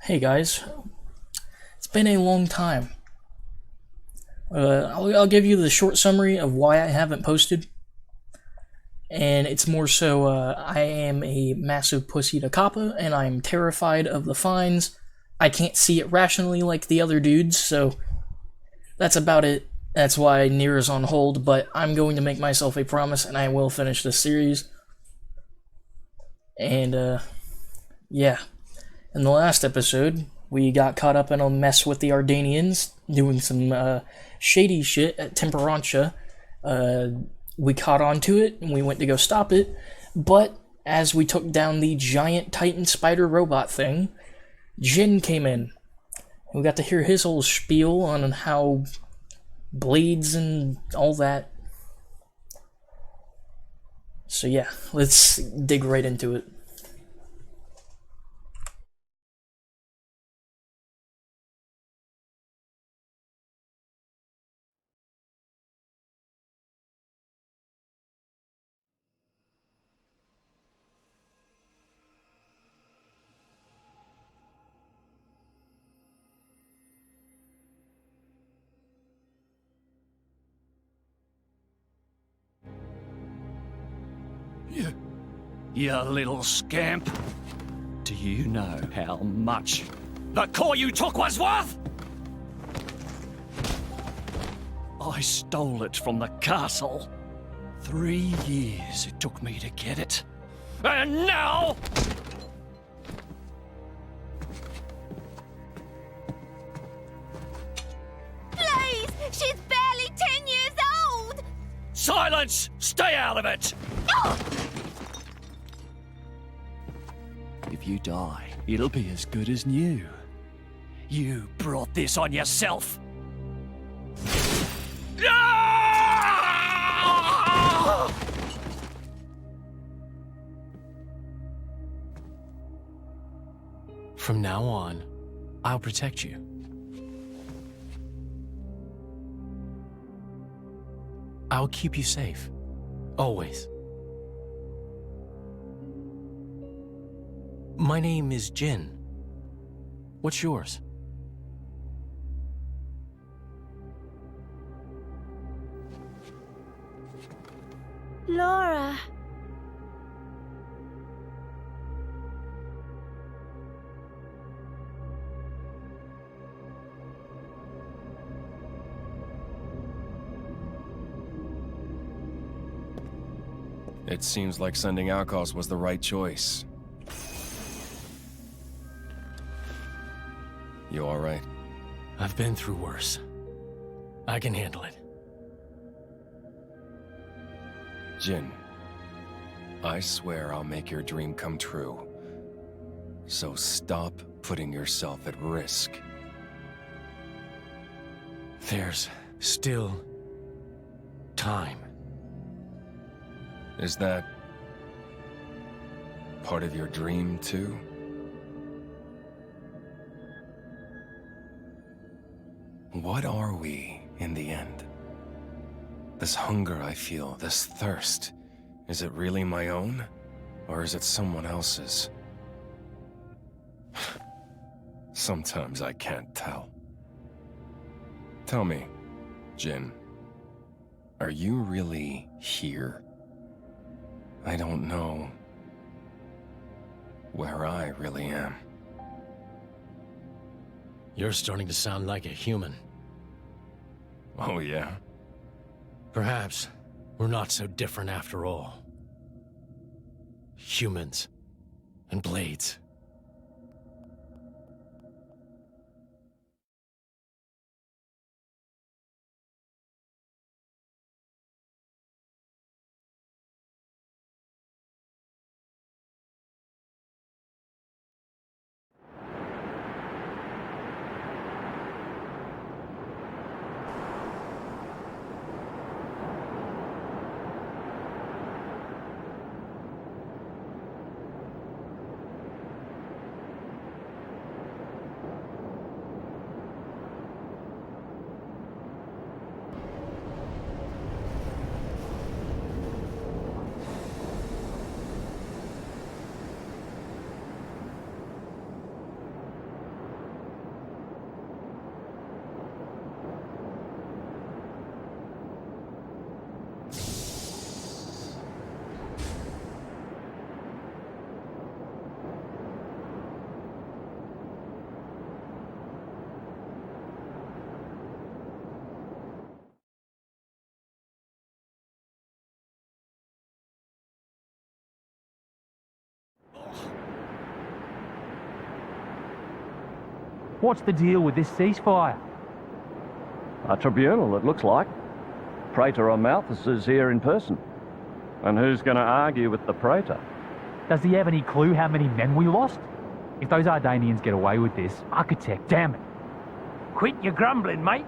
Hey guys, it's been a long time. I'll give you the short summary of why I haven't posted, and it's more so I am a massive pussy to Kappa, and I'm terrified of the fines. I can't see it rationally like the other dudes, so that's about it. That's why Nier is on hold, but I'm going to make myself a promise, and I will finish this series. And, yeah. In the last episode, we got caught up in a mess with the Ardanians, doing some shady shit at Temperantia. We caught on to it, and we went to go stop it, but as we took down the giant Titan spider robot thing, Jin came in. We got to hear his whole spiel on how blades and all that. So yeah, let's dig right into it. You little scamp. Do you know how much the core you took was worth? I stole it from the castle. 3 years it took me to get it. And now... Please! She's barely 10 years old! Silence! Stay out of it! Oh! If you die, it'll be as good as new. You brought this on yourself. From now on, I'll protect you. I'll keep you safe. Always. My name is Jin. What's yours? Laura. It seems like sending Outcasts was the right choice. You alright? I've been through worse. I can handle it. Jin, I swear I'll make your dream come true. So stop putting yourself at risk. There's still time. Is that part of your dream, too? What are we, in the end? This hunger I feel, this thirst, is it really my own? Or is it someone else's? Sometimes I can't tell. Tell me, Jin, are you really here? I don't know where I really am. You're starting to sound like a human. Oh, yeah? Perhaps we're not so different after all. Humans and blades. What's the deal with this ceasefire? A tribunal, it looks like. Praetor on Malthus is here in person. And who's going to argue with the Praetor? Does he have any clue how many men we lost? If those Ardanians get away with this, Architect, damn it. Quit your grumbling, mate.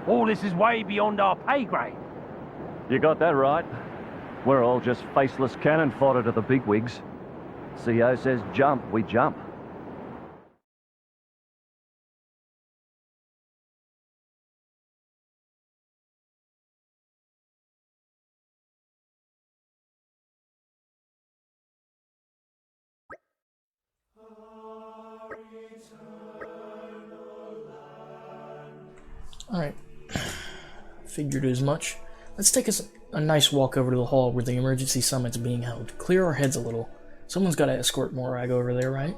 All this is way beyond our pay grade. You got that right. We're all just faceless cannon fodder to the bigwigs. CO says jump, we jump. Alright. Figured as much. Let's take us a nice walk over to the hall where the emergency summit's being held. Clear our heads a little. Someone's got to escort Morag over there, right?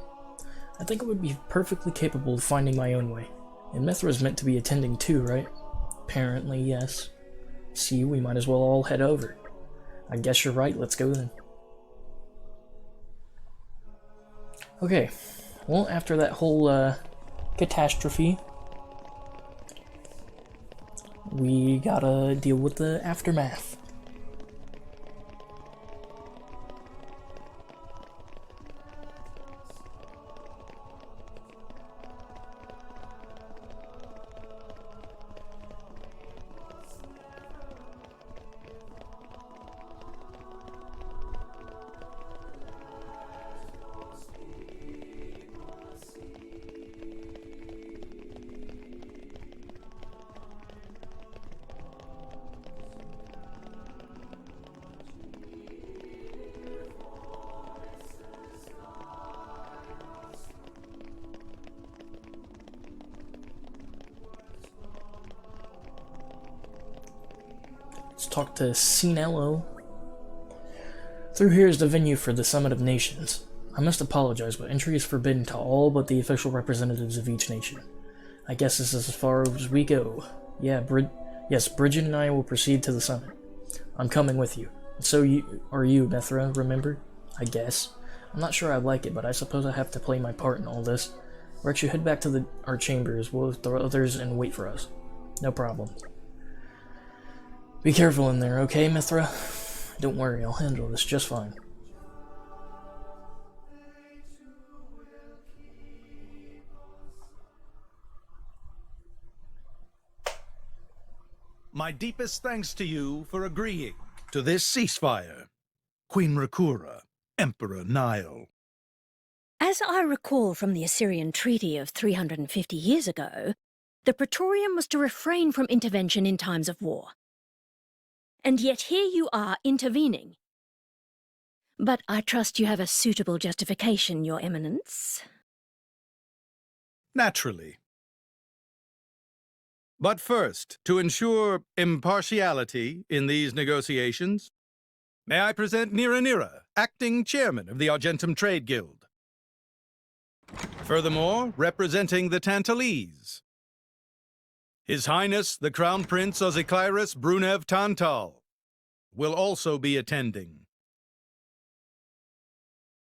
I think I would be perfectly capable of finding my own way. And Mithra's meant to be attending too, right? Apparently, yes. See, we might as well all head over. I guess you're right, let's go then. Okay, well, after that whole catastrophe, we gotta deal with the aftermath. Let's talk to Sinello. Through here is the venue for the Summit of Nations. I must apologize, but entry is forbidden to all but the official representatives of each nation. I guess this is as far as we go. Yeah, yes, Bridget and I will proceed to the summit. I'm coming with you. And so are you, Mithra, remember? I guess. I'm not sure I like it, but I suppose I have to play my part in all this. Rex, you head back to our chambers with the others and wait for us. No problem. Be careful in there, okay, Mithra? Don't worry, I'll handle this just fine. My deepest thanks to you for agreeing to this ceasefire. Queen Rakura, Emperor Nile. As I recall from the Assyrian treaty of 350 years ago, the Praetorium was to refrain from intervention in times of war. And yet here you are intervening. But I trust you have a suitable justification, Your Eminence. Naturally. But first, to ensure impartiality in these negotiations, may I present Nira, acting chairman of the Argentum Trade Guild. Furthermore, representing the Tantalese, His Highness the Crown Prince Ozikairis Brunev Tantal will also be attending.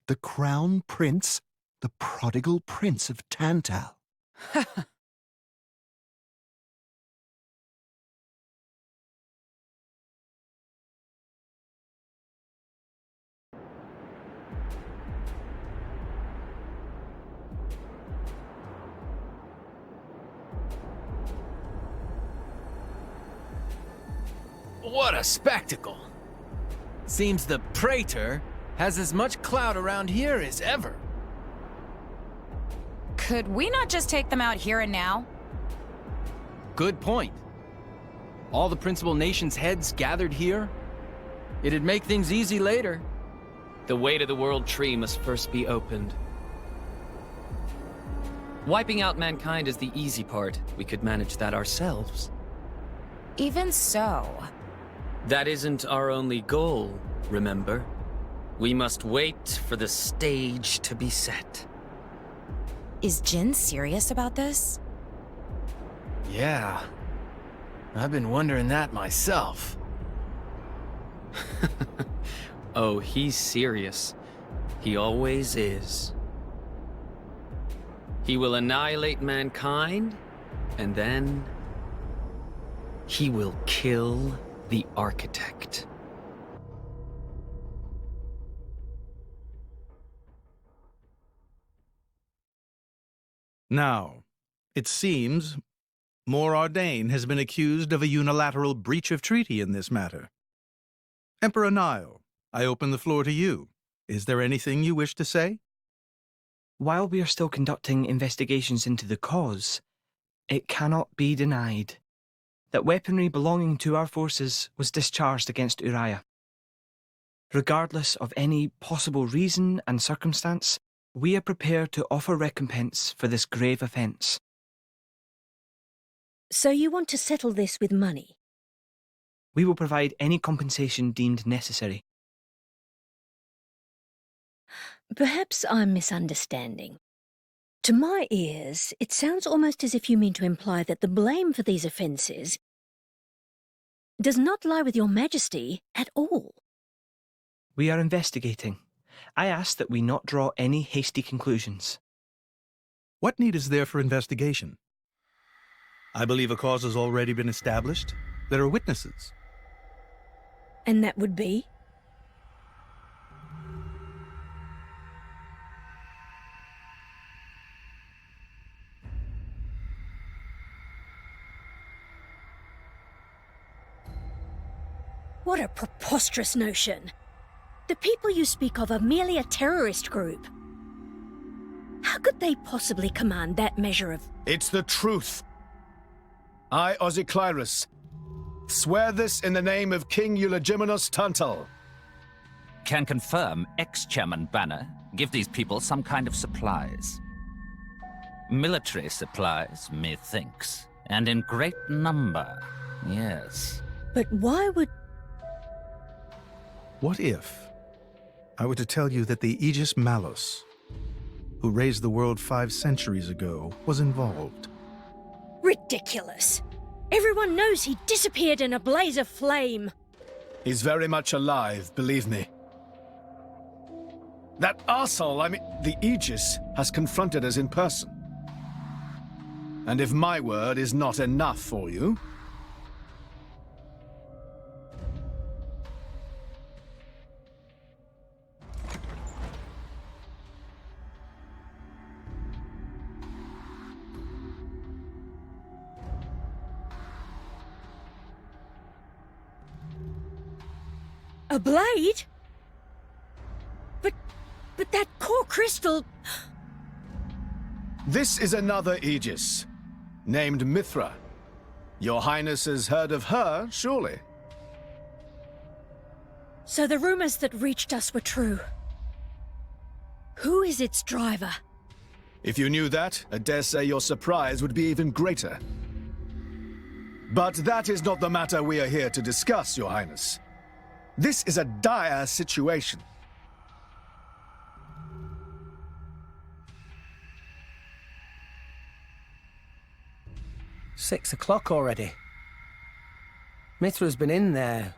The Crown Prince? The prodigal Prince of Tantal. What a spectacle! Seems the Praetor has as much clout around here as ever. Could we not just take them out here and now? Good point. All the principal nations' heads gathered here? It'd make things easy later. The way to the World Tree must first be opened. Wiping out mankind is the easy part. We could manage that ourselves. Even so... That isn't our only goal, remember? We must wait for the stage to be set. Is Jin serious about this? Yeah. I've been wondering that myself. Oh, he's serious. He always is. He will annihilate mankind, and then he will kill the architect. Now, it seems Mor Ardain has been accused of a unilateral breach of treaty in this matter. Emperor Nile, I open the floor to you. Is there anything you wish to say? While we are still conducting investigations into the cause, it cannot be denied that weaponry belonging to our forces was discharged against Uriah. Regardless of any possible reason and circumstance, we are prepared to offer recompense for this grave offence. So you want to settle this with money? We will provide any compensation deemed necessary. Perhaps I'm misunderstanding. To my ears, it sounds almost as if you mean to imply that the blame for these offences does not lie with your Majesty at all. We are investigating. I ask that we not draw any hasty conclusions. What need is there for investigation? I believe a cause has already been established. There are witnesses. And that would be? What a preposterous notion! The people you speak of are merely a terrorist group. How could they possibly command that measure of... It's the truth. I, Ozyclyrus, swear this in the name of King Eulogimenos Tantal. Can confirm ex-Chairman Banner give these people some kind of supplies. Military supplies, methinks, and in great number, yes. But why would... What if I were to tell you that the Aegis Malus, who raised the world 5 centuries ago, was involved? Ridiculous! Everyone knows he disappeared in a blaze of flame! He's very much alive, believe me. That arsehole, the Aegis, has confronted us in person. And if my word is not enough for you... A blade? But that core crystal... This is another Aegis, named Mithra. Your Highness has heard of her, surely? So the rumors that reached us were true. Who is its driver? If you knew that, I dare say your surprise would be even greater. But that is not the matter we are here to discuss, Your Highness. This is a dire situation. "6 o'clock already. Mithra's been in there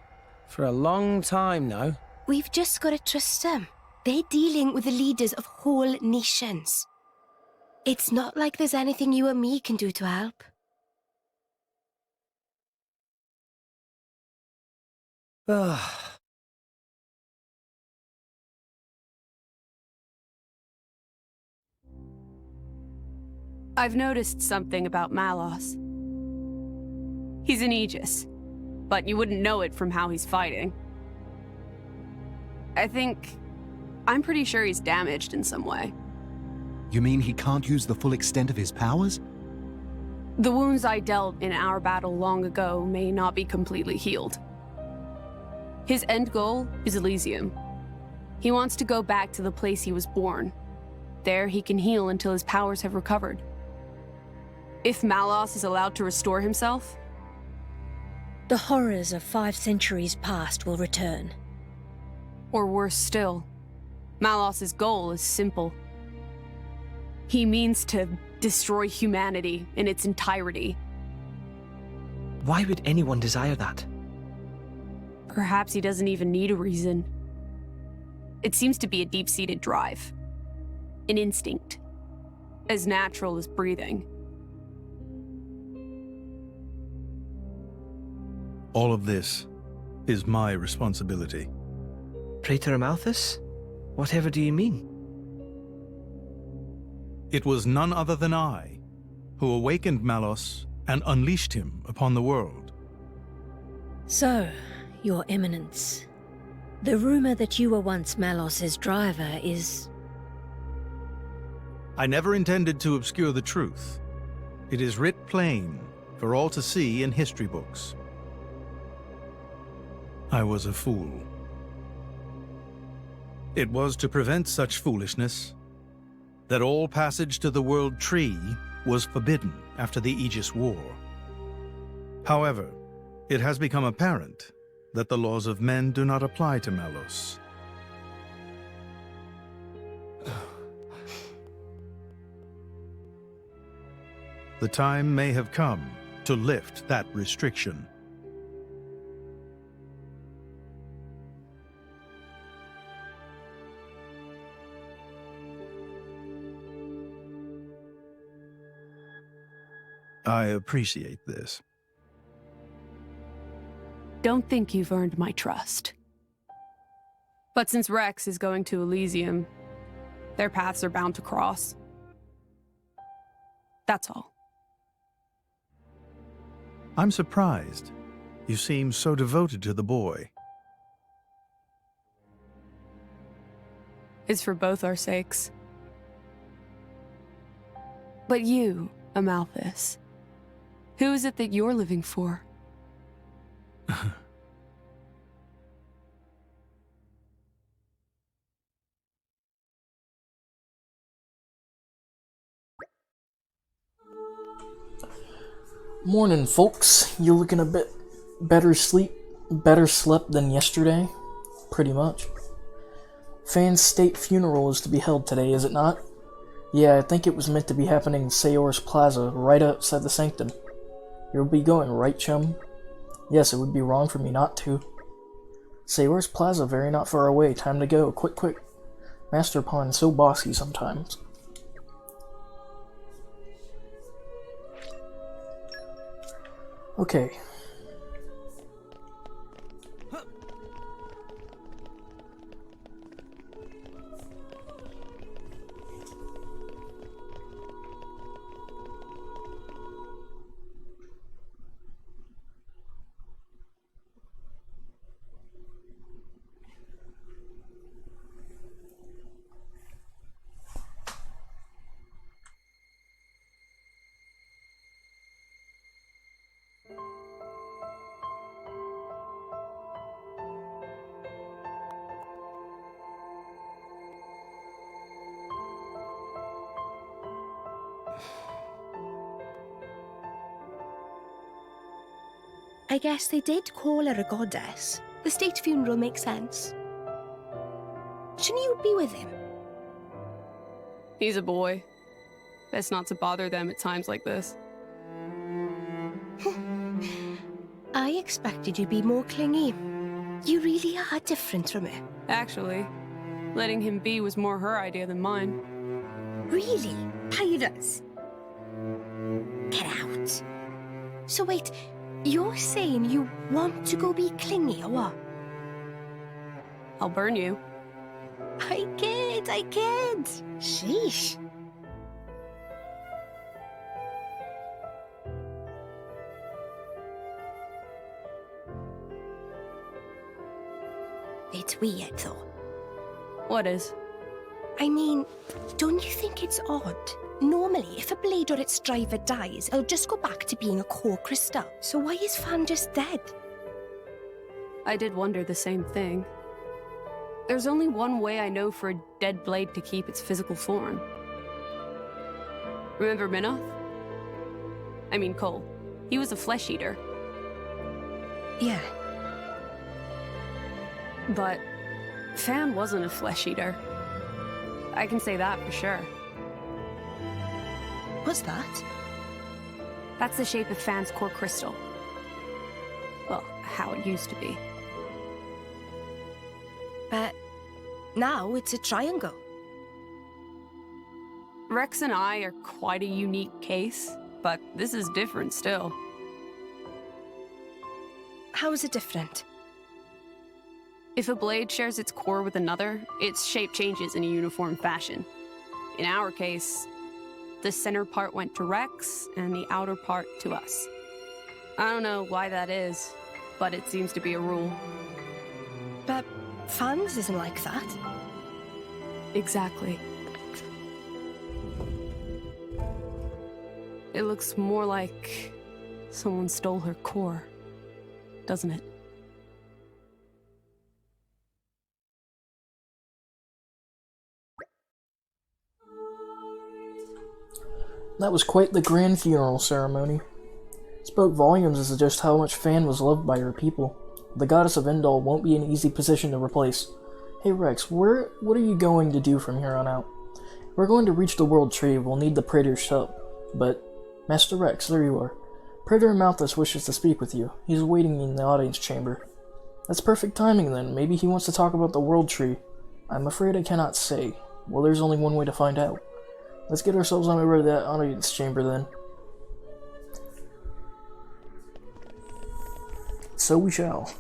for a long time now. We've just got to trust them. They're dealing with the leaders of whole nations. It's not like there's anything you or me can do to help. I've noticed something about Malos. He's an Aegis, but you wouldn't know it from how he's fighting. I'm pretty sure he's damaged in some way. You mean he can't use the full extent of his powers? The wounds I dealt in our battle long ago may not be completely healed. His end goal is Elysium. He wants to go back to the place he was born. There he can heal until his powers have recovered. If Malos is allowed to restore himself... The horrors of 5 centuries past will return. Or worse still, Malos's goal is simple. He means to destroy humanity in its entirety. Why would anyone desire that? Perhaps he doesn't even need a reason. It seems to be a deep-seated drive. An instinct. as natural as breathing. All of this is my responsibility. Praetor Amalthus? Whatever do you mean? It was none other than I who awakened Malos and unleashed him upon the world. So, Your Eminence, the rumor that you were once Malos's driver is... I never intended to obscure the truth. It is writ plain for all to see in history books. I was a fool. It was to prevent such foolishness that all passage to the World Tree was forbidden after the Aegis War. However, it has become apparent that the laws of men do not apply to Malos. The time may have come to lift that restriction. I appreciate this. Don't think you've earned my trust. But since Rex is going to Elysium, their paths are bound to cross. That's all. I'm surprised. You seem so devoted to the boy. It's for both our sakes. But you, Amalthus, who is it that you're living for? Morning, folks. You looking a bit better slept than yesterday? Pretty much. Fan's state funeral is to be held today, is it not? Yeah, I think it was meant to be happening in Sayor's Plaza, right outside the sanctum. You'll be going, right, chum? Yes, it would be wrong for me not to. Sayor's Plaza, very not far away. Time to go. Quick, quick. Master Pawn's so bossy sometimes. Okay. I guess they did call her a goddess. The state funeral makes sense. Shouldn't you be with him? He's a boy. Best not to bother them at times like this. I expected you'd be more clingy. You really are different from her. Actually, letting him be was more her idea than mine. Really? Pirates? Get out. So wait, you're saying you want to go be clingy or what? I'll burn you. I kid. Sheesh. It's weird, though. What is? I mean, don't you think it's odd? Normally, if a blade or its driver dies, it'll just go back to being a core crystal. So why is Fan just dead? I did wonder the same thing. There's only one way I know for a dead blade to keep its physical form. Remember Minoth? I mean Cole. He was a flesh eater. Yeah. But Fan wasn't a flesh eater. I can say that for sure. What's that? That's the shape of Fan's core crystal. Well, how it used to be. But now it's a triangle. Rex and I are quite a unique case, but this is different still. How is it different? If a blade shares its core with another, its shape changes in a uniform fashion. In our case, the center part went to Rex, and the outer part to us. I don't know why that is, but it seems to be a rule. But Fans isn't like that. Exactly. It looks more like someone stole her core, doesn't it? That was quite the grand funeral ceremony. It spoke volumes as to just how much Fan was loved by her people. The goddess of Endor won't be an easy position to replace. Hey Rex, what are you going to do from here on out? If we're going to reach the World Tree, we'll need the Praetor's help. But, Master Rex, there you are. Praetor Malthus wishes to speak with you. He's waiting in the audience chamber. That's perfect timing then. Maybe he wants to talk about the World Tree. I'm afraid I cannot say. Well, there's only one way to find out. Let's get ourselves on over to that audience chamber then. So we shall.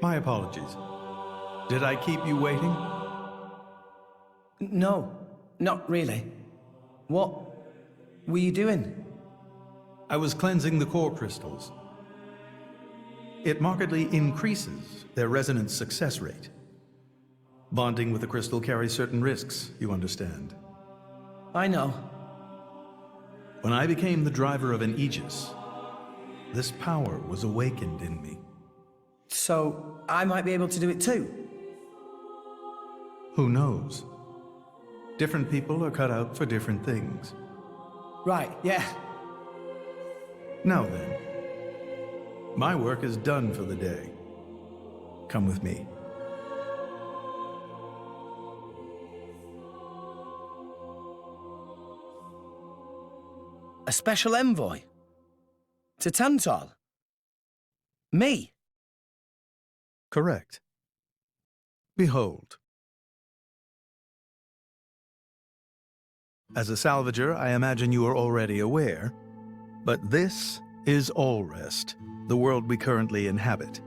My apologies. Did I keep you waiting? No, not really. What were you doing? I was cleansing the core crystals. It markedly increases their resonance success rate. Bonding with the crystal carries certain risks, you understand. I know. When I became the driver of an Aegis, this power was awakened in me. So, I might be able to do it too? Who knows? Different people are cut out for different things. Right, yeah. Now then, my work is done for the day. Come with me. A special envoy? To Tantal? Me? Correct. Behold. As a salvager, I imagine you are already aware, but this is Allrest, the world we currently inhabit.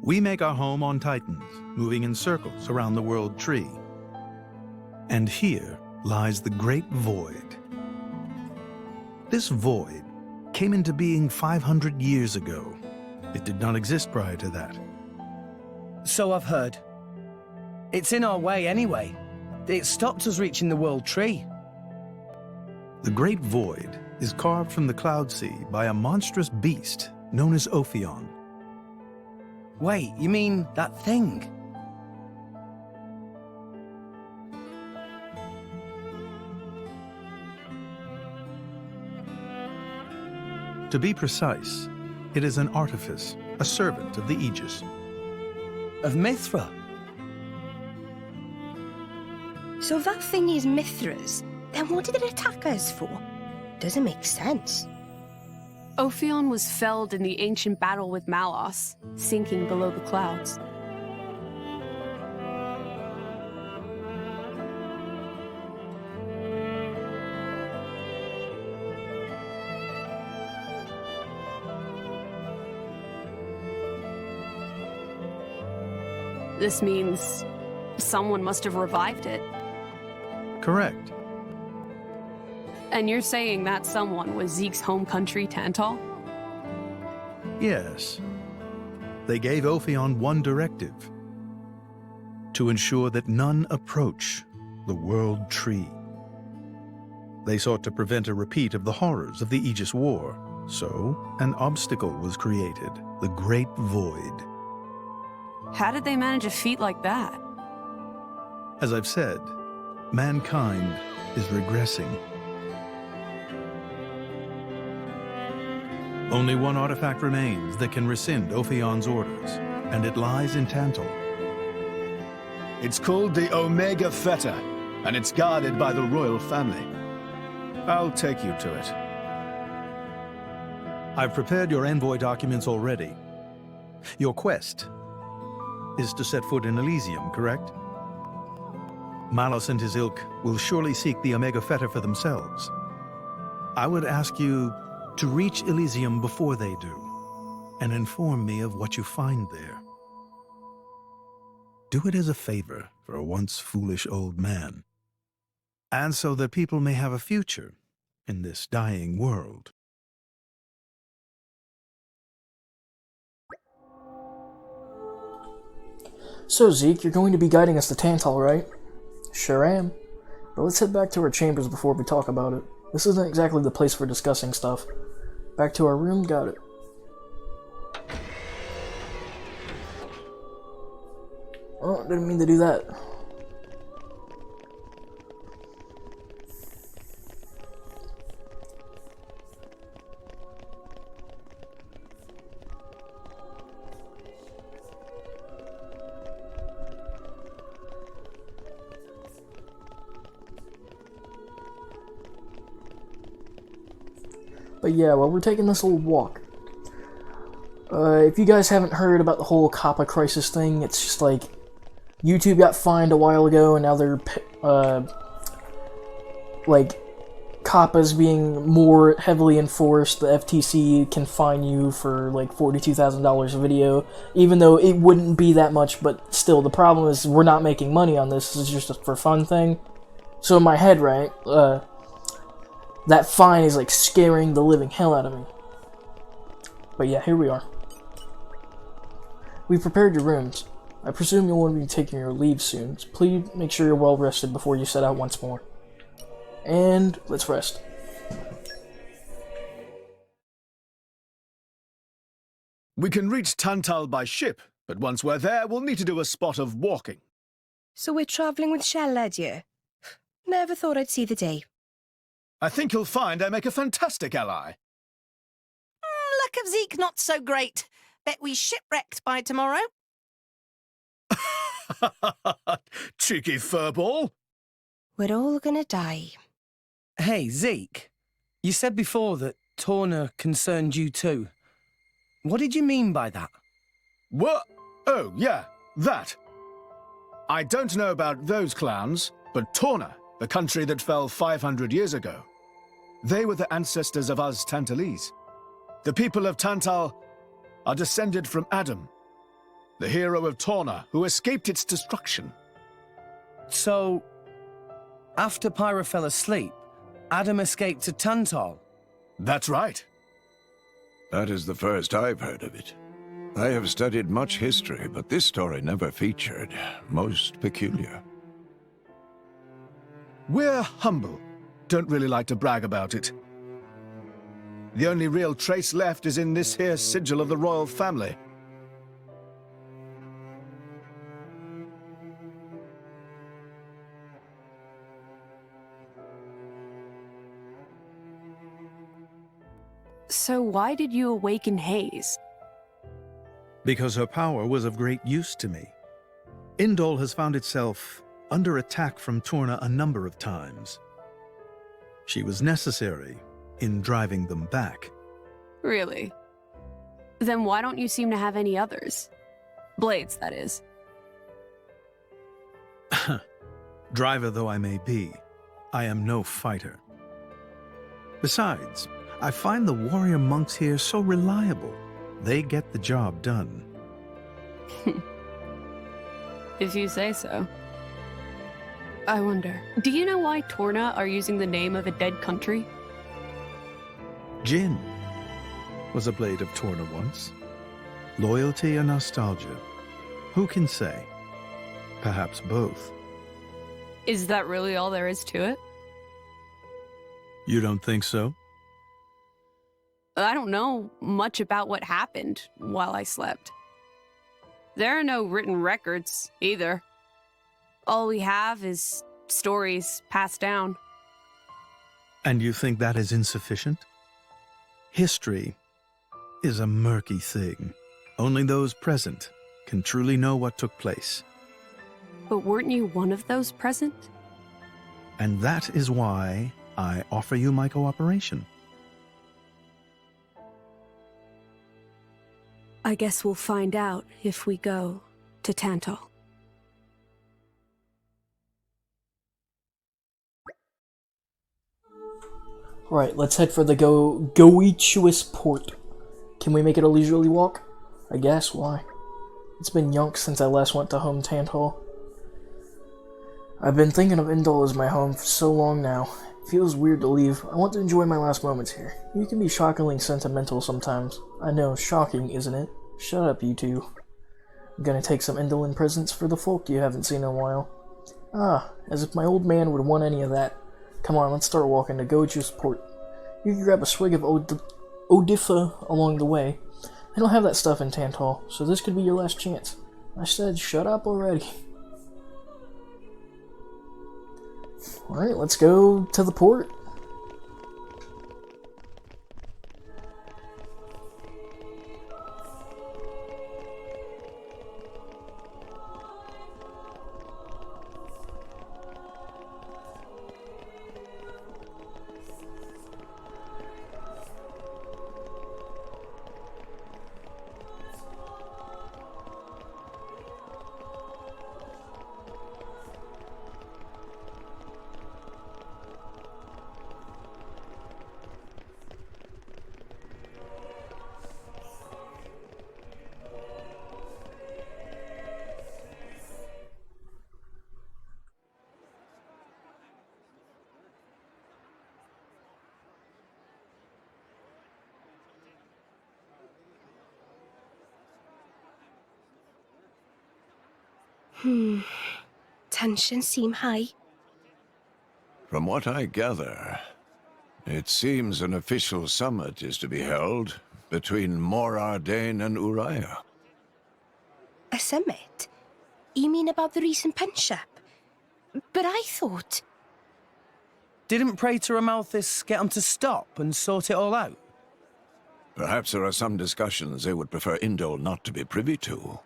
We make our home on Titans, moving in circles around the World Tree. And here lies the Great Void. This void came into being 500 years ago. It did not exist prior to that. So I've heard. It's in our way anyway. It stopped us reaching the World Tree. The Great Void is carved from the Cloud Sea by a monstrous beast known as Ophion. Wait, you mean that thing? To be precise, it is an artifice, a servant of the Aegis. Of Mithra? So if that thing is Mithra's, then what did it attack us for? Doesn't make sense. Ophion was felled in the ancient battle with Malos, sinking below the clouds. This means someone must have revived it. Correct. And you're saying that someone was Zeke's home country, Tantal? Yes. They gave Ophion one directive: to ensure that none approach the World Tree. They sought to prevent a repeat of the horrors of the Aegis War, so an obstacle was created, the Great Void. How did they manage a feat like that? As I've said, mankind is regressing. Only one artifact remains that can rescind Ophion's orders, and it lies in Tantal. It's called the Omega Fetter, and it's guarded by the royal family. I'll take you to it. I've prepared your envoy documents already. Your quest is to set foot in Elysium, correct? Malos and his ilk will surely seek the Omega Fetter for themselves. I would ask you to reach Elysium before they do, and inform me of what you find there. Do it as a favor for a once foolish old man, and so that people may have a future in this dying world. So, Zeke, you're going to be guiding us to Tantal, right? Sure am. But let's head back to our chambers before we talk about it. This isn't exactly the place for discussing stuff. Back to our room, got it. Oh, didn't mean to do that. But yeah, while we're taking this little walk, if you guys haven't heard about the whole Kappa crisis thing, it's just like YouTube got fined a while ago, and now they're like Kappa's being more heavily enforced. The FTC can fine you for like $42,000 a video, even though it wouldn't be that much. But still, the problem is we're not making money on this. This is just a for fun thing. So in my head, right, that fine is like scaring the living hell out of me. But yeah, here we are. We've prepared your rooms. I presume you'll want to be taking your leave soon, so please make sure you're well rested before you set out once more. And let's rest. We can reach Tantal by ship, but once we're there, we'll need to do a spot of walking. So we're travelling with Shell, dear? Never thought I'd see the day. I think you'll find I make a fantastic ally. Luck of Zeke not so great. Bet we shipwrecked by tomorrow. Cheeky furball. We're all gonna die. Hey, Zeke. You said before that Torna concerned you too. What did you mean by that? What? Oh, yeah, that. I don't know about those clowns, but Torna, the country that fell 500 years ago, they were the ancestors of us Tantalese. The people of Tantal are descended from Adam, the hero of Torna who escaped its destruction. So, after Pyra fell asleep, Adam escaped to Tantal? That's right. That is the first I've heard of it. I have studied much history, but this story never featured. Most peculiar. We're humble. Don't really like to brag about it. The only real trace left is in this here sigil of the royal family. So why did you awaken Hayes? Because her power was of great use to me. Indol has found itself under attack from Torna a number of times. She was necessary in driving them back. Really? Then why don't you seem to have any others? Blades, that is. Driver though I may be, I am no fighter. Besides, I find the warrior monks here so reliable. They get the job done. If you say so. I wonder, do you know why Torna are using the name of a dead country? Jin was a blade of Torna once. Loyalty or nostalgia? Who can say? Perhaps both. Is that really all there is to it? You don't think so? I don't know much about what happened while I slept. There are no written records, either. All we have is stories passed down. And you think that is insufficient? History is a murky thing. Only those present can truly know what took place. But weren't you one of those present? And that is why I offer you my cooperation. I guess we'll find out if we go to Tantal. Right, let's head for the Goichuis port. Can we make it a leisurely walk? I guess, why? It's been yonks since I last went to home Tantal. I've been thinking of Indol as my home for so long now. It feels weird to leave. I want to enjoy my last moments here. You can be shockingly sentimental sometimes. I know, shocking, isn't it? Shut up, you two. I'm gonna take some Indolin presents for the folk you haven't seen in a while. Ah, as if my old man would want any of that. Come on, let's start walking to Goju's port. You can grab a swig of Odifa along the way. They don't have that stuff in Tantal, so this could be your last chance. I said, shut up already. Alright, let's go to the port. Tensions seem high. From what I gather, it seems an official summit is to be held between Mor Ardain and Uriah. A summit? You mean about the recent penship? But I thought... Didn't Praetor Amalthus get them to stop and sort it all out? Perhaps there are some discussions they would prefer Indol not to be privy to.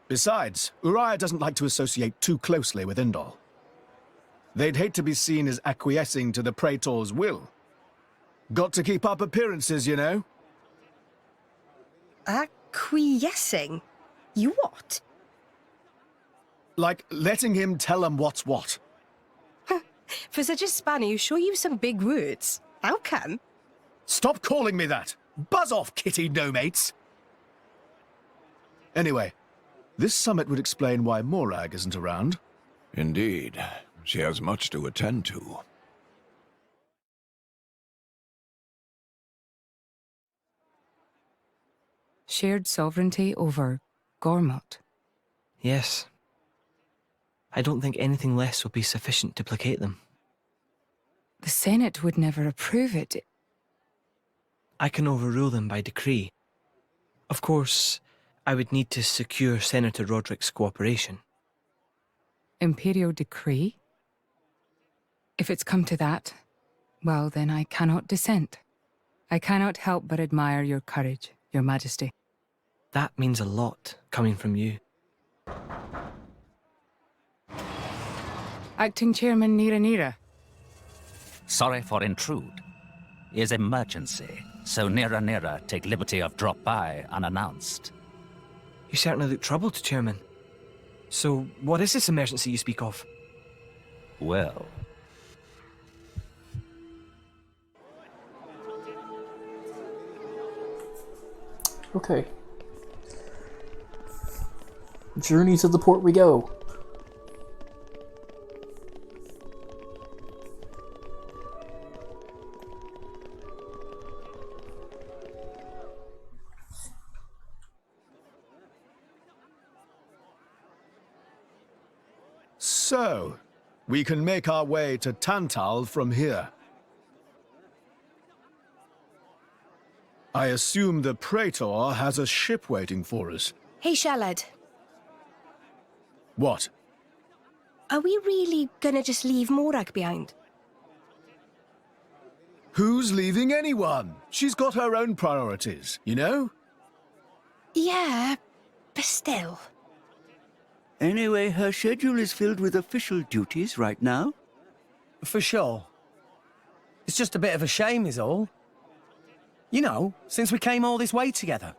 Besides, Uriah doesn't like to associate too closely with Indol. They'd hate to be seen as acquiescing to the Praetor's will. Got to keep up appearances, you know. Acquiescing? You what? Like letting him tell them what's what. For such a spanner, you sure use some big words. How come? Stop calling me that! Buzz off, kitty no-mates! Anyway, this summit would explain why Morag isn't around. Indeed. She has much to attend to. Shared sovereignty over Gormott. Yes. I don't think anything less will be sufficient to placate them. The Senate would never approve it. I can overrule them by decree. Of course, I would need to secure Senator Roderick's cooperation. Imperial decree? If it's come to that, well, then I cannot dissent. I cannot help but admire your courage, Your Majesty. That means a lot, coming from you. Acting Chairman Nira Nira. Sorry for intrude. Is emergency. so Nera take liberty of drop by unannounced. You certainly look troubled, Chairman. So, what is this emergency you speak of? Well... Okay. Journey to the port we go. So, we can make our way to Tantal from here. I assume the Praetor has a ship waiting for us. Hey, Shalad. What? Are we really gonna just leave Morag behind? Who's leaving anyone? She's got her own priorities, you know? Yeah, but still. Anyway, her schedule is filled with official duties right now. For sure. It's just a bit of a shame is all. You know, since we came all this way together.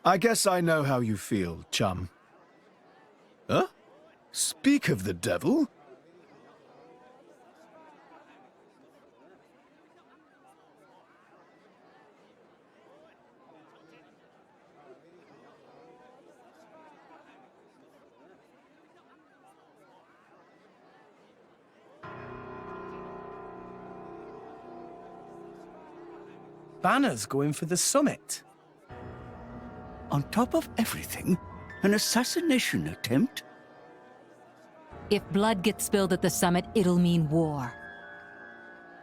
I guess I know how you feel, chum. Huh? Speak of the devil? Banner's going for the summit. On top of everything, an assassination attempt? If blood gets spilled at the summit, it'll mean war.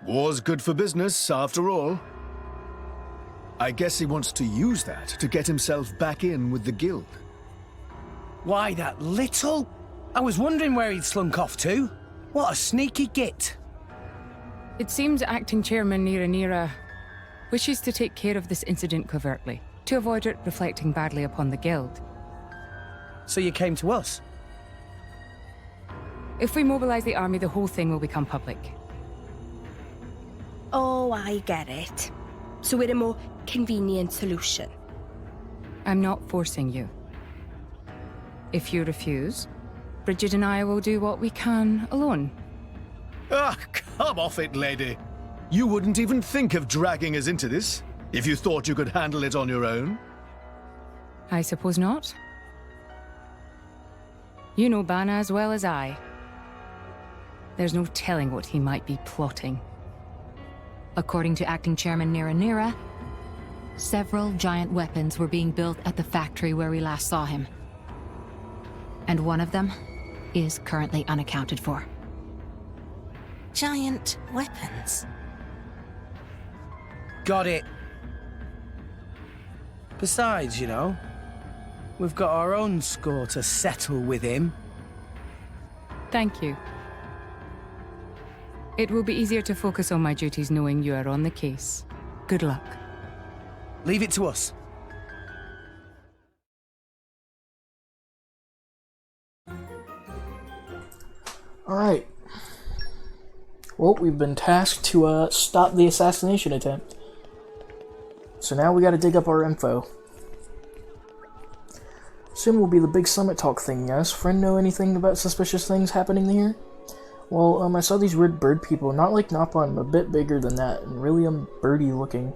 War's good for business, after all. I guess he wants to use that to get himself back in with the guild. Why, that little? I was wondering where he'd slunk off to. What a sneaky git. It seems Acting Chairman Nera wishes to take care of this incident covertly, to avoid it reflecting badly upon the guild. So you came to us? If we mobilize the army, the whole thing will become public. Oh, I get it. So we're a more convenient solution. I'm not forcing you. If you refuse, Bridget and I will do what we can alone. Ah, come off it, lady. You wouldn't even think of dragging us into this, if you thought you could handle it on your own. I suppose not. You know Bana as well as I. There's no telling what he might be plotting. According to Acting Chairman Nera, several giant weapons were being built at the factory where we last saw him. And one of them is currently unaccounted for. Giant weapons? Got it. Besides, you know, we've got our own score to settle with him. Thank you. It will be easier to focus on my duties knowing you are on the case. Good luck. Leave it to us. Alright. Well, we've been tasked to stop the assassination attempt. So now we gotta dig up our info. Soon will be the big summit talk thing, yes? Friend know anything about suspicious things happening here? Well, I saw these weird bird people, not like Nappa, a bit bigger than that, and really birdie looking.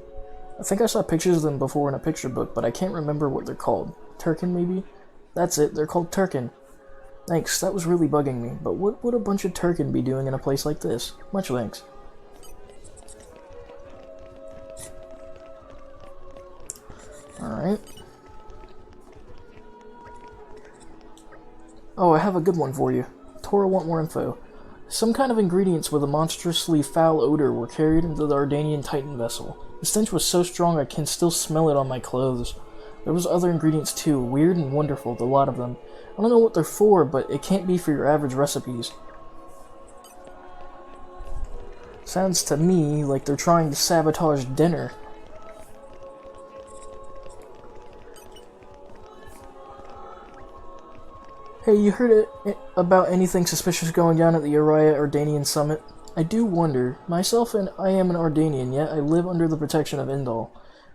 I think I saw pictures of them before in a picture book, but I can't remember what they're called. Turkin, maybe? That's it, they're called Turkin. Thanks, that was really bugging me, but what would a bunch of Turkin be doing in a place like this? Much thanks. Alright. Oh, I have a good one for you. Tora want more info. Some kind of ingredients with a monstrously foul odor were carried into the Ardanian Titan vessel. The stench was so strong I can still smell it on my clothes. There was other ingredients too, weird and wonderful, the lot of them. I don't know what they're for, but it can't be for your average recipes. Sounds to me like they're trying to sabotage dinner. Hey, you heard about anything suspicious going down at the Uriah Ardanian summit? I do wonder. Myself and I am an Ardanian, yet I live under the protection of Indal.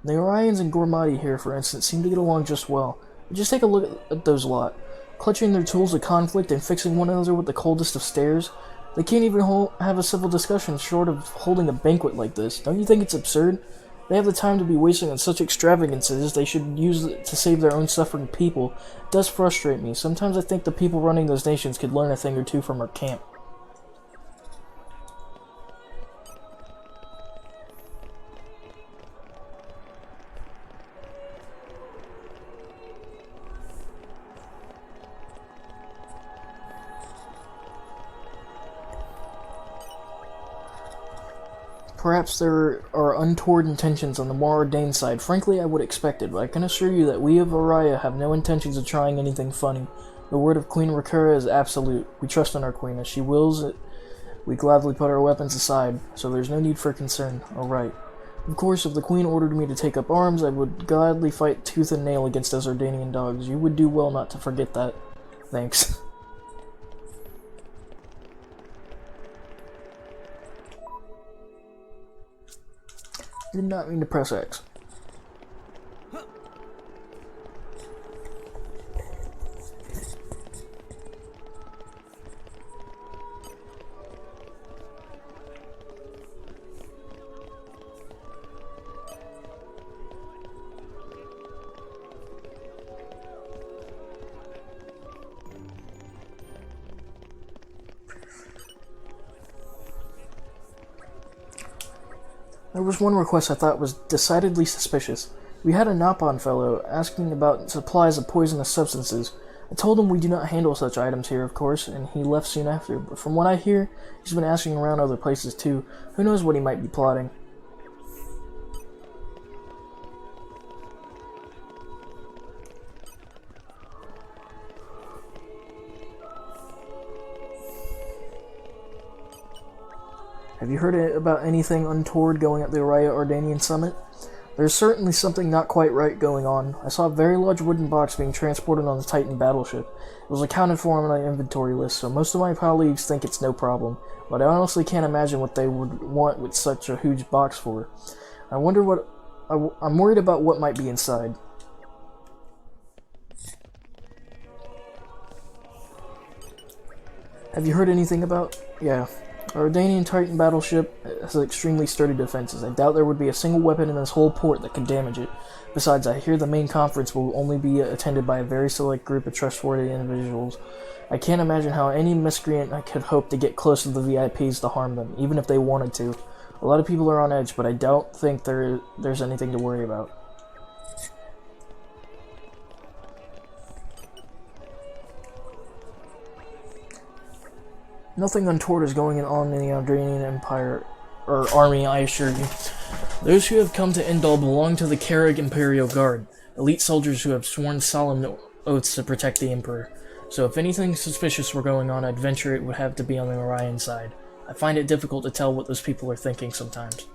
The Orions and Gormati here, for instance, seem to get along just well. But just take a look at those lot. Clutching their tools of conflict and fixing one another with the coldest of stares. They can't even have a civil discussion short of holding a banquet like this. Don't you think it's absurd? They have the time to be wasting on such extravagances they should use it to save their own suffering people. It does frustrate me. Sometimes I think the people running those nations could learn a thing or two from our camp. Perhaps there are untoward intentions on the Moradane side. Frankly, I would expect it, but I can assure you that we of Araya have no intentions of trying anything funny. The word of Queen Rakura is absolute. We trust in our queen. As she wills it, we gladly put our weapons aside, so there's no need for concern. Alright. Of course, if the queen ordered me to take up arms, I would gladly fight tooth and nail against those Ardanian dogs. You would do well not to forget that. Thanks. Did not mean to press X. There was one request I thought was decidedly suspicious. We had a Napon fellow asking about supplies of poisonous substances. I told him we do not handle such items here, of course, and he left soon after, but from what I hear, he's been asking around other places too. Who knows what he might be plotting. Have you heard about anything untoward going at the Araya Ardanian summit? There's certainly something not quite right going on. I saw a very large wooden box being transported on the Titan battleship. It was accounted for on my inventory list, so most of my colleagues think it's no problem, but I honestly can't imagine what they would want with such a huge box for. I'm worried about what might be inside. Have you heard anything about... Yeah. Our Ardanian Titan battleship has extremely sturdy defenses. I doubt there would be a single weapon in this whole port that could damage it. Besides, I hear the main conference will only be attended by a very select group of trustworthy individuals. I can't imagine how any miscreant could hope to get close to the VIPs to harm them, even if they wanted to. A lot of people are on edge, but I don't think there's anything to worry about. Nothing untoward is going on in the Ardanian Empire, or army, I assure you. Those who have come to Indal belong to the Karag Imperial Guard, elite soldiers who have sworn solemn oaths to protect the Emperor. So if anything suspicious were going on, I'd venture it would have to be on the Orion side. I find it difficult to tell what those people are thinking sometimes.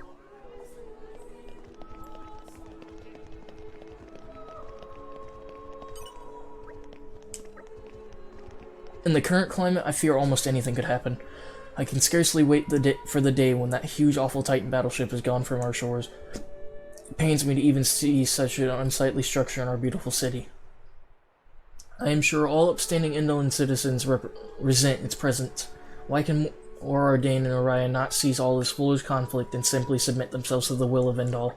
In the current climate, I fear almost anything could happen. I can scarcely wait for the day when that huge, awful Titan battleship is gone from our shores. It pains me to even see such an unsightly structure in our beautiful city. I am sure all upstanding Indolan citizens resent its presence. Why can Ardane and Orion not cease all this foolish conflict and simply submit themselves to the will of Indal?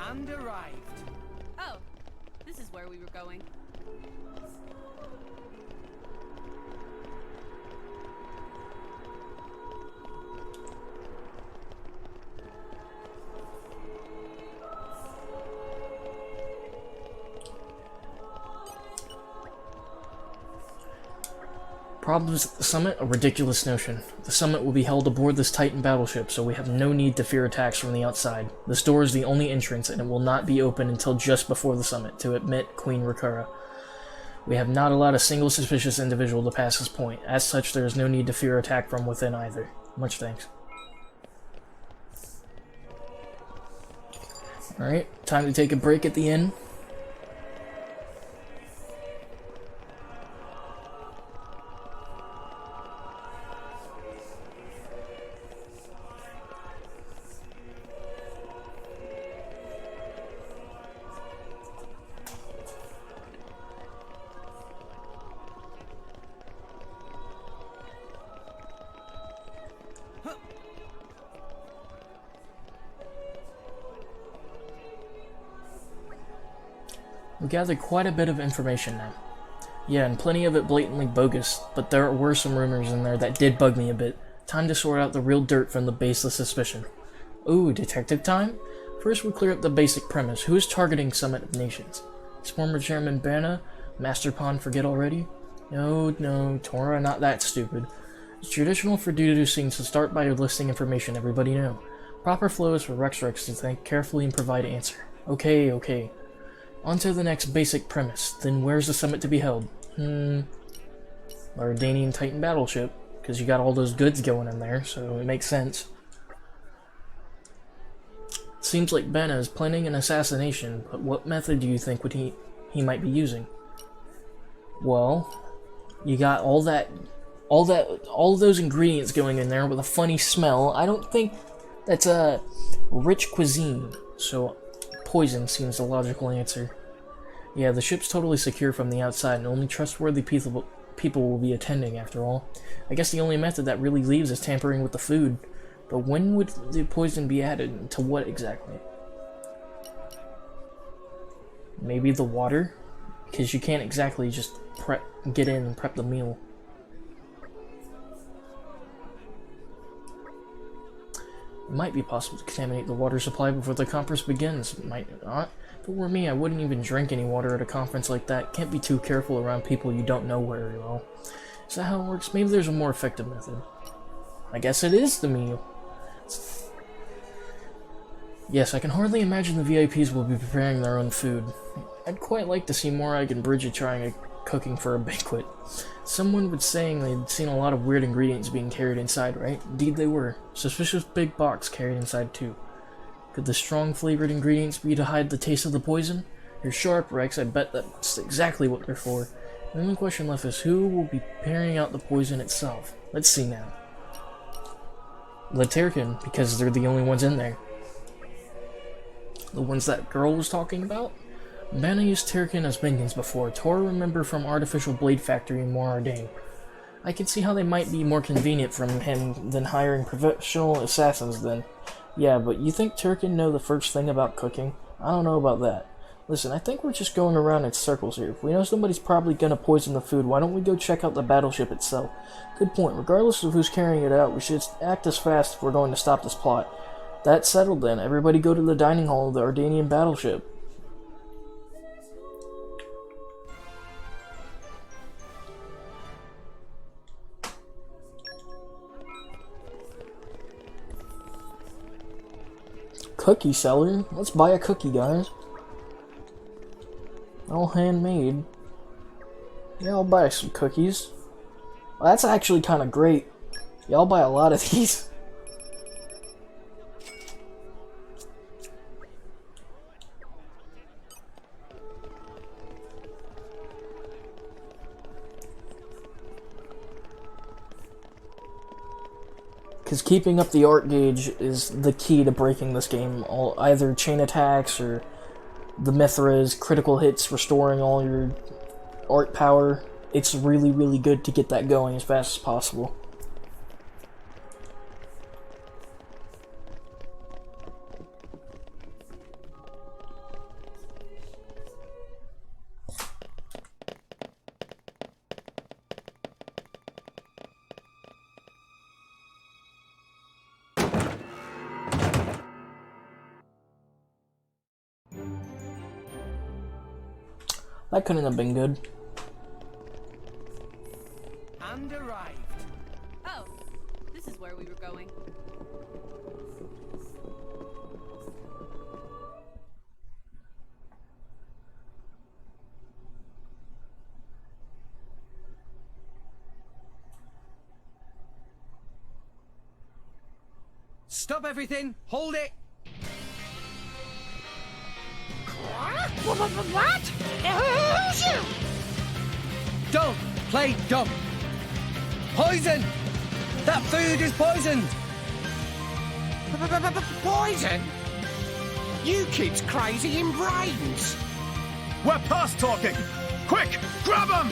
And arrived. Oh, this is where we were going. Problems at the summit? A ridiculous notion. The summit will be held aboard this Titan battleship, so we have no need to fear attacks from the outside. This door is the only entrance, and it will not be open until just before the summit to admit Queen Rakura. We have not allowed a single suspicious individual to pass this point. As such, there is no need to fear attack from within either. Much thanks. Alright, time to take a break at the inn. We gathered quite a bit of information now. Yeah, and plenty of it blatantly bogus, but there were some rumors in there that did bug me a bit. Time to sort out the real dirt from the baseless suspicion. Ooh, detective time? First we'll clear up the basic premise. Who is targeting Summit of Nations? Is former Chairman Bana? Master Pawn forget already? No, Tora, not that stupid. It's traditional for deducing to start by listing information everybody know. Proper flow is for Rex to think carefully and provide answer. Okay. On to the next basic premise. Then where's the summit to be held? Ardanian Titan battleship, because you got all those goods going in there, so it makes sense. Seems like Bana is planning an assassination, but what method do you think he might be using? Well, you got all those ingredients going in there with a funny smell. I don't think that's a rich cuisine, so poison seems the logical answer. Yeah, the ship's totally secure from the outside, and only trustworthy people will be attending, after all. I guess the only method that really leaves is tampering with the food. But when would the poison be added? To what exactly? Maybe the water? Because you can't exactly just get in and prep the meal. It might be possible to contaminate the water supply before the conference begins. It might not. If it were me, I wouldn't even drink any water at a conference like that. Can't be too careful around people you don't know very well. Is that how it works? Maybe there's a more effective method. I guess it is the meal. Yes, I can hardly imagine the VIPs will be preparing their own food. I'd quite like to see Morag and Bridget trying cooking for a banquet. Someone was saying they'd seen a lot of weird ingredients being carried inside, right? Indeed they were. Suspicious big box carried inside too. Could the strong flavored ingredients be to hide the taste of the poison? You're sharp, Rex. I bet that's exactly what they're for. The only question left is who will be carrying out the poison itself. Let's see now. The Terkin, because they're the only ones in there. The ones that girl was talking about? Bana used Terkin as minions before. Tora remember from Artificial Blade Factory in Moradane. I can see how they might be more convenient from him than hiring professional assassins then. Yeah, but you think Terkin know the first thing about cooking? I don't know about that. Listen, I think we're just going around in circles here. If we know somebody's probably gonna poison the food, why don't we go check out the battleship itself? Good point. Regardless of who's carrying it out, we should act as fast if we're going to stop this plot. That's settled then. Everybody go to the dining hall of the Ardanian battleship. Cookie seller? Let's buy a cookie, guys. All handmade. Yeah, I'll buy some cookies. Well, that's actually kind of great. Yeah, I'll buy a lot of these. Because keeping up the art gauge is the key to breaking this game. Either chain attacks or the Mithras, critical hits, restoring all your art power. It's really, really good to get that going as fast as possible. That couldn't have been good. And This is where we were going. Stop everything! Hold it! What? Who's you? Don't play dumb! Poison! That food is poisoned! Poison? You kids crazy in brains. We're past talking! Quick, grab him!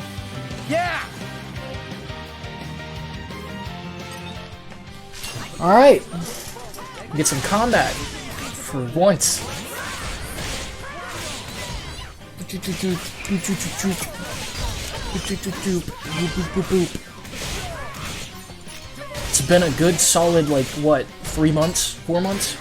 Yeah! Alright. Get some combat. For once. It's been a good solid, like, what, 3 months? 4 months?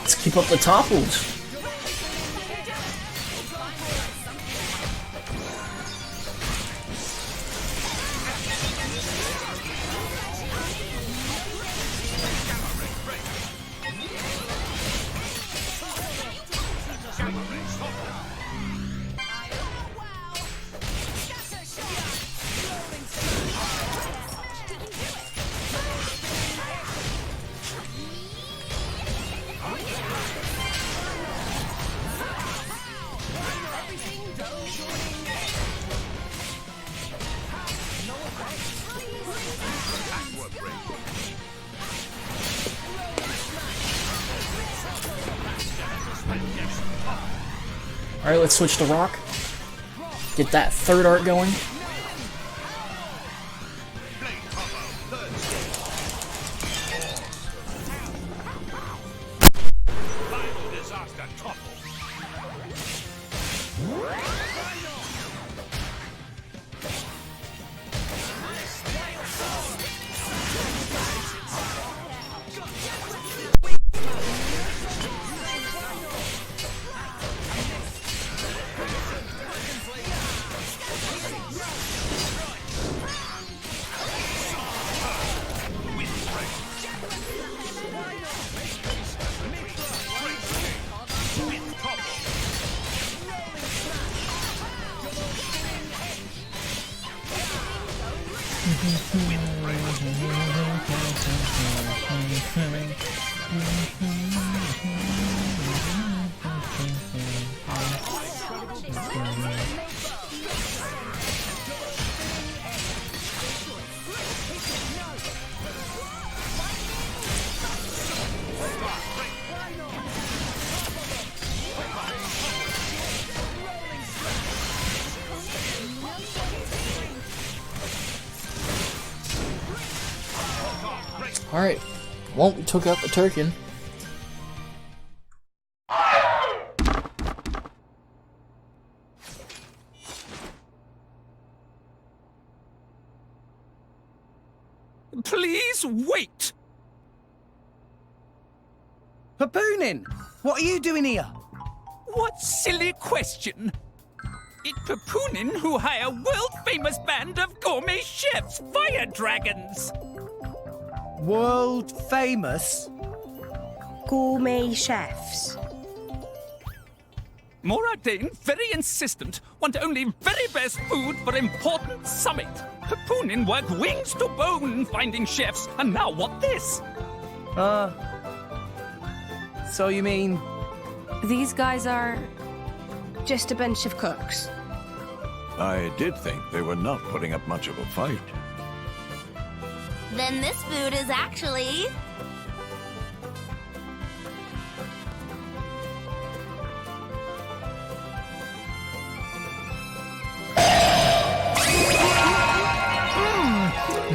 Let's keep up the topples. Alright, let's switch to rock. Get that third art going. Alright. Well, we took out the Turkin. Please wait! Papoonin! What are you doing here? What silly question! It's Papoonin who hire world-famous band of gourmet chefs, fire dragons! World famous? Gourmet chefs. Moradane, very insistent, want only very best food for important summit. Papoonin work wings to bone finding chefs, and now what this? So you mean... These guys are just a bunch of cooks. I did think they were not putting up much of a fight. Then this food is actually...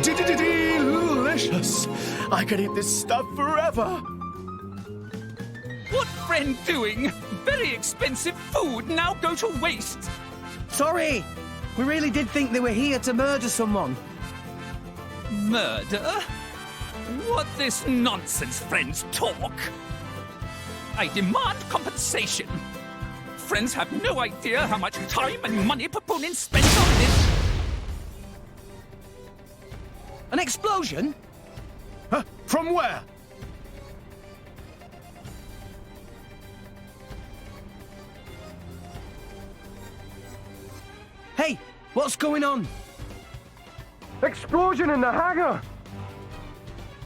Delicious! I could eat this stuff forever! What friend doing? very expensive food now go to waste. Sorry! We really did think they were here to murder someone. Murder? What this nonsense, friends, talk? I demand compensation. Friends have no idea how much time and money Papunin spent on this. An explosion? Huh? From where? Hey, what's going on? Explosion in the hangar!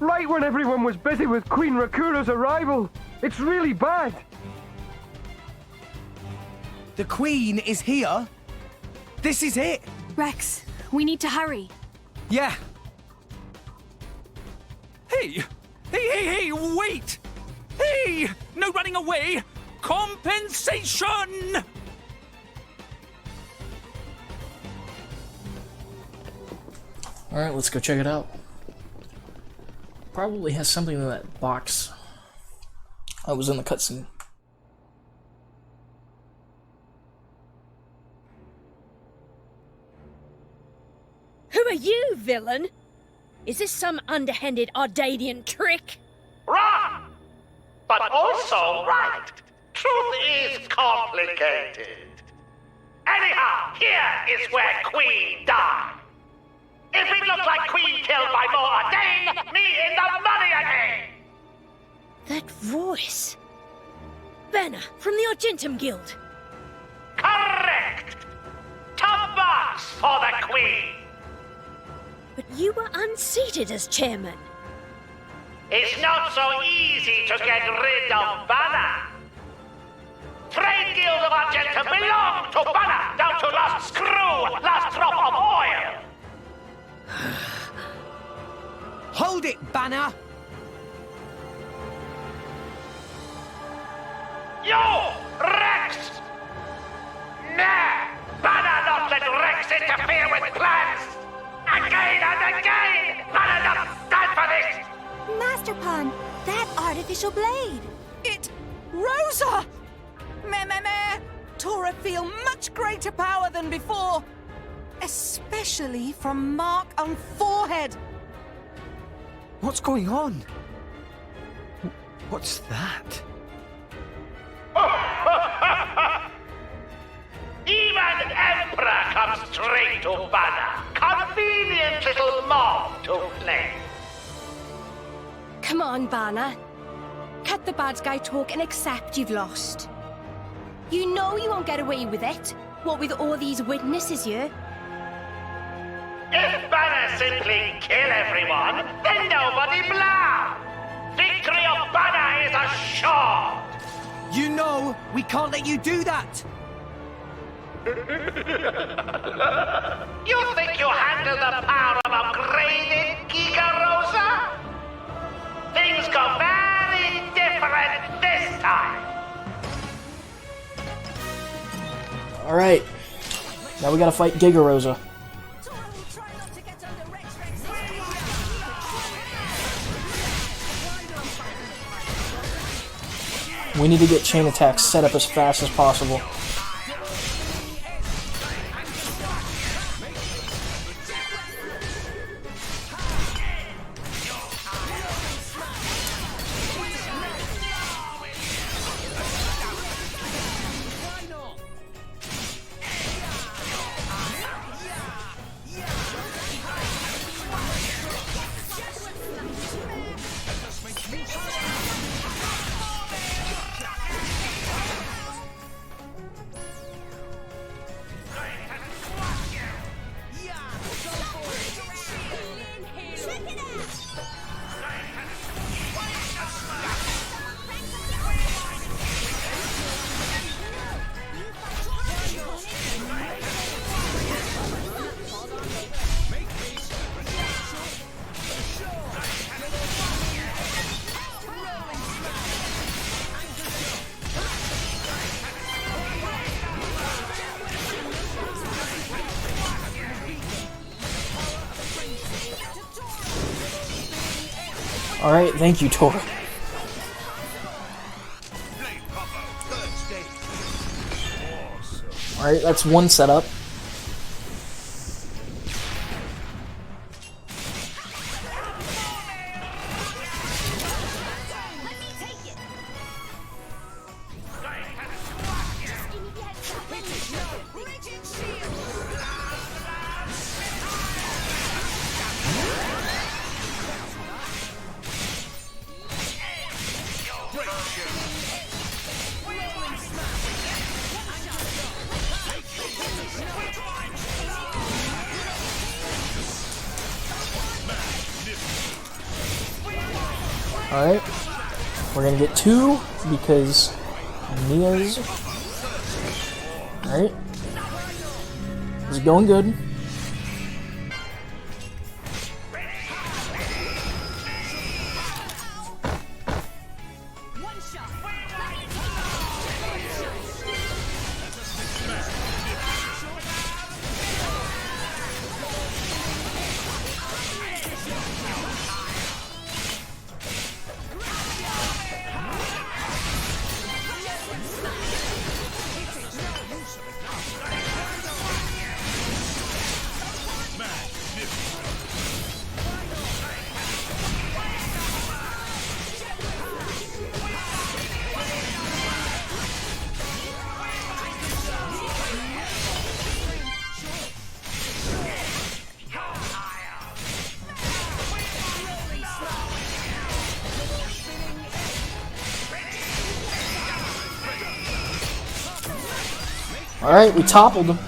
Right when everyone was busy with Queen Rakura's arrival. It's really bad. The Queen is here? This is it? Rex, we need to hurry. Yeah. Hey! Hey, wait! Hey! No running away! Compensation! Alright, let's go check it out. Probably has something in that box that was in the cutscene. Who are you, villain? Is this some underhanded Ardanian trick? Wrong! But also right. Truth is complicated. Anyhow, here is where Queen died. If it looked like Queen killed by Moradane, me in the money again! That voice. Banner from the Argentum Guild. Correct! Top marks for the Queen! But you were unseated as chairman. It's not so easy to get rid of Banner. Trade Guild of Argentum belong to Banner, down to last screw, last drop of oil! Hold it, Banner! You! Rex! Nah! Banner not let Rex interfere with plans! Again and again! Banner not stand for this! Master Pawn, that artificial blade! It... Rosa! Meh. Tora feel much greater power than before. Especially from mark on forehead. What's going on? What's that? Even Emperor comes straight to Banner. Convenient little mob to play. Come on, Banner. Cut the bad guy talk and accept you've lost. You know you won't get away with it. What with all these witnesses here? If Banner simply kill everyone, then nobody blow. Victory of Banner is assured. You know we can't let you do that. You think you handle the power of upgraded Giga Rosa? Things go very different this time. Alright. Now we gotta fight Giga Rosa. We need to get chain attacks set up as fast as possible. Alright, thank you, Tor. Alright, that's one setup. Alright, we're gonna get 2 because Nia's. Alright, this is going good. Alright, we toppled him.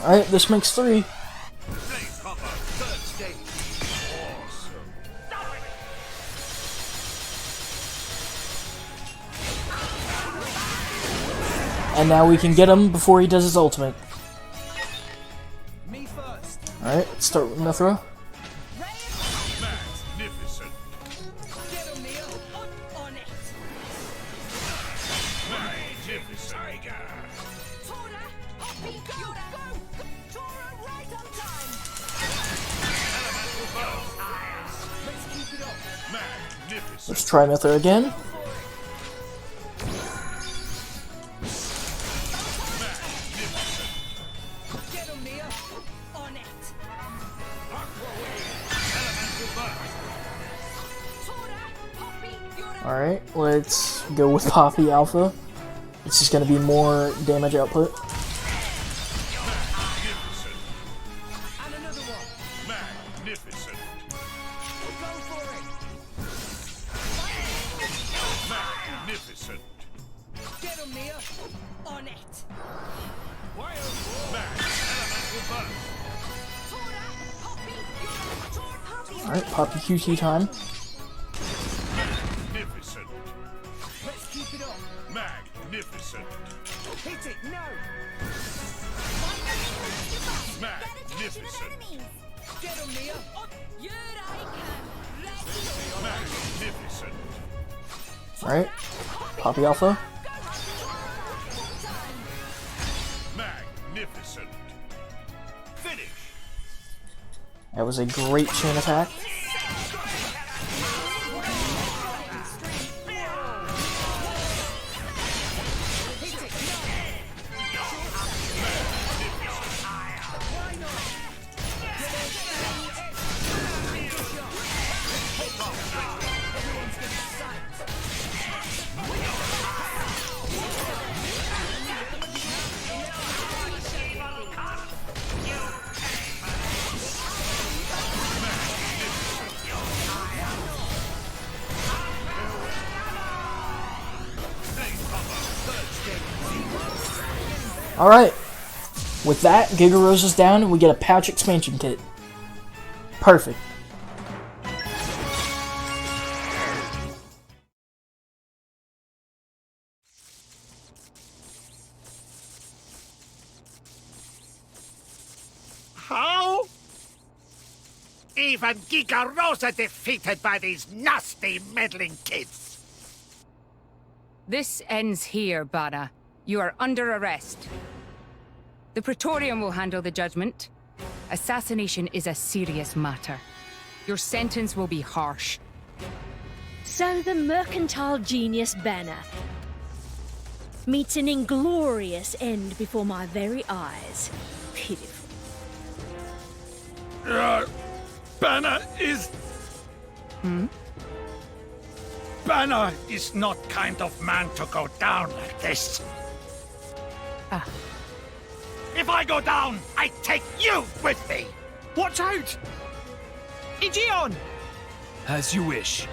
Alright, this makes 3. And now we can get him before he does his ultimate. Alright, let's start with Mithra. Let's try Mithra again. Alright, let's go with Poppy Alpha. This is going to be more damage output. Alright, Poppy QT time. Magnificent. Hit it, no. Magnificent. Get him, Mia. Magnificent. Alright, Poppy Alpha. Magnificent. Finish. That was a great chain attack. Alright, with that, Giga Rose is down and we get a pouch expansion kit. Perfect. How? Even Giga Rosa defeated by these nasty meddling kids. This ends here, Bana. You are under arrest. The Praetorium will handle the judgment. Assassination is a serious matter. Your sentence will be harsh. So the mercantile genius Banner meets an inglorious end before my very eyes. Pitiful. Banner is... Banner is not kind of man to go down like this. If I go down, I take you with me. Watch out! Aegeon! As you wish.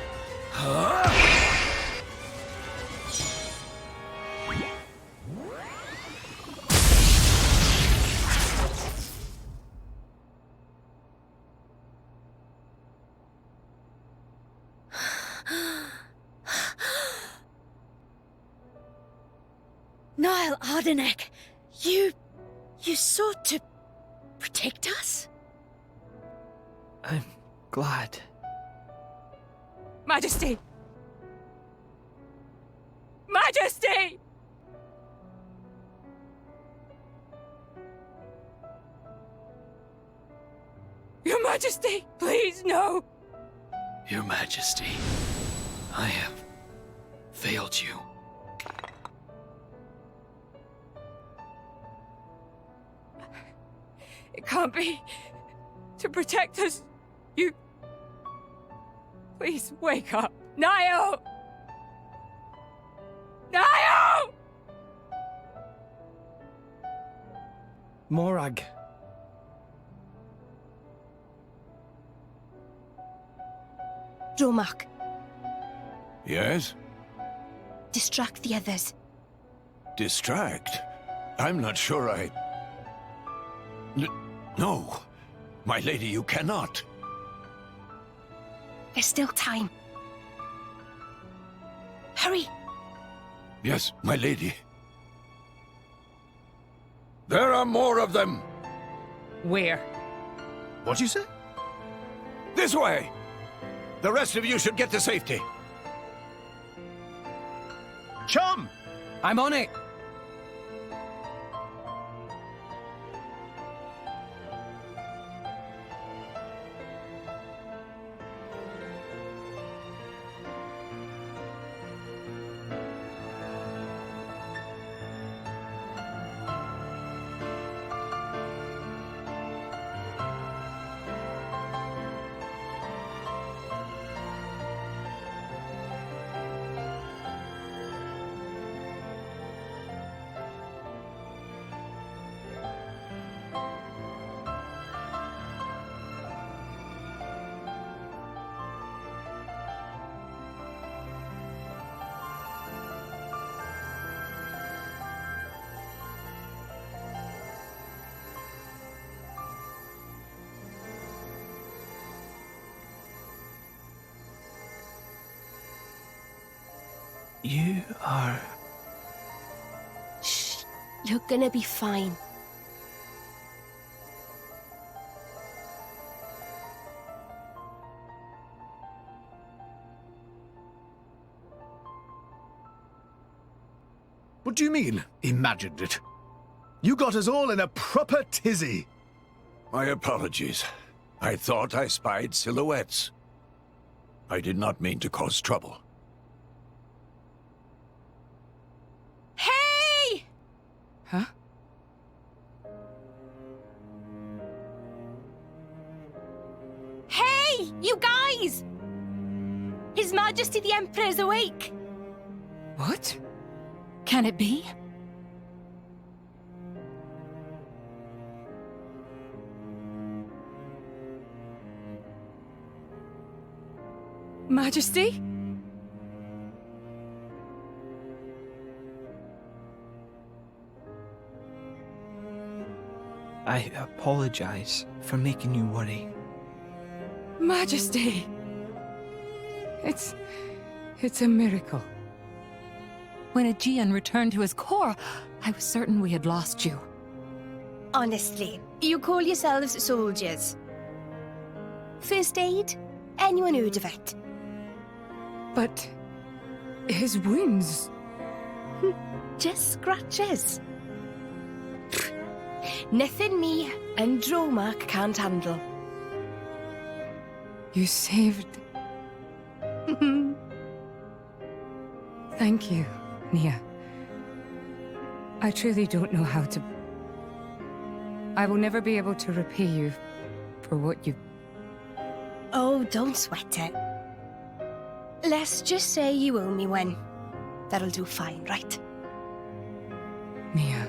Niall Ardenek, you sought to protect us? I'm glad. Majesty! Majesty! Your Majesty, please, no! Your Majesty, I have failed you. It can't be. To protect us, you... Please, wake up. Niall! Niall! Morag. Dromark, Yes? distract the others. Distract? I'm not sure I... No. My lady, you cannot. There's still time. Hurry! Yes, my lady. There are more of them! Where? What you say? This way! The rest of you should get to safety. Chum! I'm on it! You are... Shh. You're gonna be fine. What do you mean, imagined it? You got us all in a proper tizzy. My apologies. I thought I spied silhouettes. I did not mean to cause trouble. Hey! Huh? Hey, you guys! His Majesty the Emperor's awake. What? Can it be? Majesty? I apologize for making you worry. Majesty! It's a miracle. When Aegeon returned to his core, I was certain we had lost you. Honestly, you call yourselves soldiers. First aid? Anyone heard of it? But... his wounds... Just scratches. Nothing me and Dromark can't handle. You saved... Thank you, Nia. I truly don't know how to... I will never be able to repay you for what you... Oh, don't sweat it. Let's just say you owe me one. That'll do fine, right? Nia.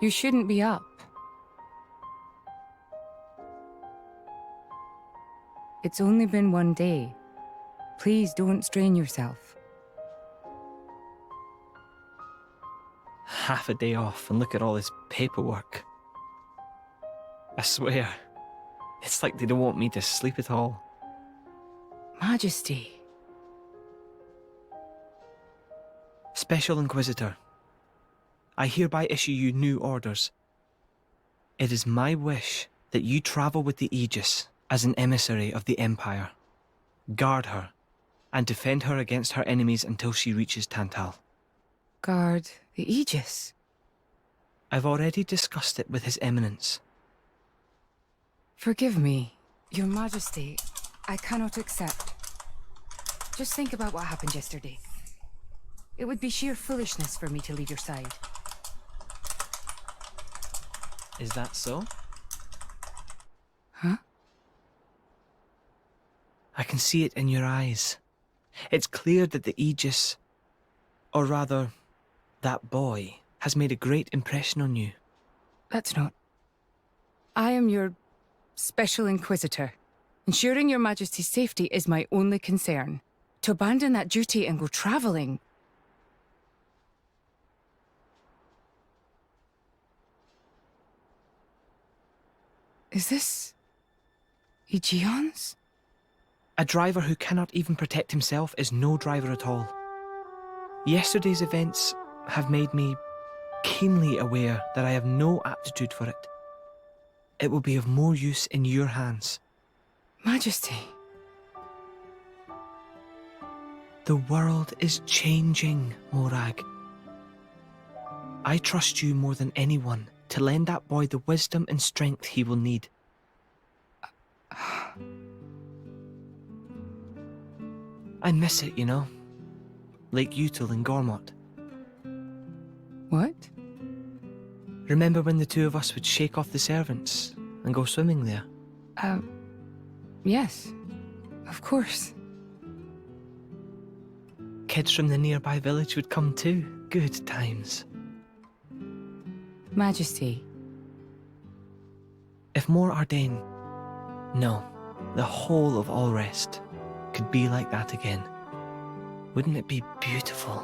You shouldn't be up. It's only been one day. Please don't strain yourself. Half a day off and look at all this paperwork. I swear, it's like they don't want me to sleep at all. Majesty. Special Inquisitor, I hereby issue you new orders. It is my wish that you travel with the Aegis as an emissary of the Empire. Guard her, and defend her against her enemies until she reaches Tantal. Guard the Aegis? I've already discussed it with His Eminence. Forgive me, Your Majesty. I cannot accept. Just think about what happened yesterday. It would be sheer foolishness for me to leave your side. Is that so? Huh? I can see it in your eyes. It's clear that the Aegis, or rather, that boy, has made a great impression on you. That's not... I am your Special Inquisitor. Ensuring Your Majesty's safety is my only concern. To abandon that duty and go traveling... Is this... Aegeon's? A driver who cannot even protect himself is no driver at all. Yesterday's events have made me keenly aware that I have no aptitude for it. It will be of more use in your hands. Majesty. The world is changing, Morag. I trust you more than anyone to lend that boy the wisdom and strength he will need. I miss it, you know. Lake Util and Gormott. What? Remember when the two of us would shake off the servants and go swimming there? Yes. Of course. Kids from the nearby village would come too. Good times. Majesty. If more Ardain, no, the whole of Allrest, could be like that again, wouldn't it be beautiful?